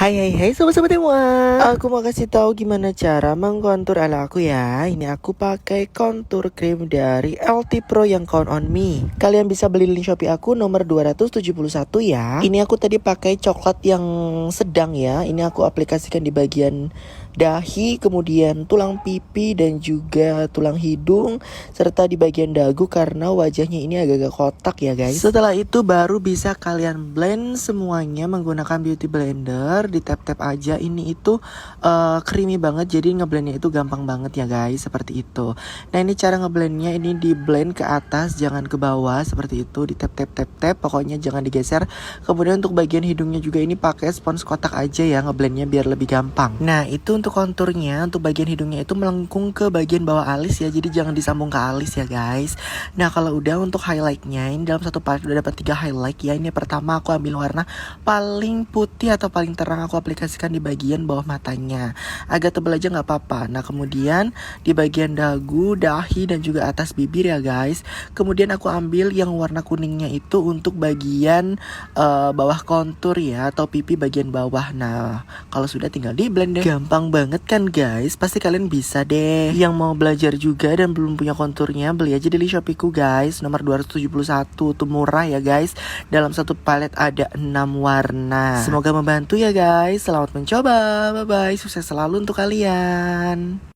Hai sobat-sobat semua. Aku mau kasih tahu gimana cara mengkontur ala aku ya. Ini aku pakai contour cream dari LT Pro yang Count on Me. Kalian bisa beli link Shopee aku nomor 271 ya. Ini aku tadi pakai coklat yang sedang ya. Ini aku aplikasikan di bagian dahi, kemudian tulang pipi dan juga tulang hidung serta di bagian dagu karena wajahnya ini agak-agak kotak ya guys. Setelah itu baru bisa kalian blend semuanya menggunakan beauty blender. Di tap-tap aja, ini itu creamy banget, jadi ngeblendnya itu gampang banget ya guys, seperti itu. Nah ini cara ngeblendnya, ini di blend ke atas jangan ke bawah seperti itu, di tap-tap pokoknya jangan digeser. Kemudian untuk bagian hidungnya juga ini pakai spons kotak aja ya, ngeblendnya biar lebih gampang. Nah itu untuk konturnya, untuk bagian hidungnya itu melengkung ke bagian bawah alis ya, jadi jangan disambung ke alis ya guys. Nah kalau udah untuk highlightnya, ini dalam satu palet udah dapat 3 highlight ya. Ini pertama aku ambil warna paling putih atau paling terang, aku aplikasikan di bagian bawah matanya, agak tebal aja nggak apa-apa. Nah kemudian di bagian dagu, dahi dan juga atas bibir ya guys. Kemudian aku ambil yang warna kuningnya itu untuk bagian bawah kontur ya, atau pipi bagian bawah. Nah kalau sudah tinggal di blend deh. Gampang banget kan guys, pasti kalian bisa deh. Yang mau belajar juga dan belum punya konturnya, beli aja di Shopee ku guys, nomor 271. Tuh murah ya guys, dalam satu palet ada 6 warna. Semoga membantu ya guys, selamat mencoba, bye bye, sukses selalu untuk kalian.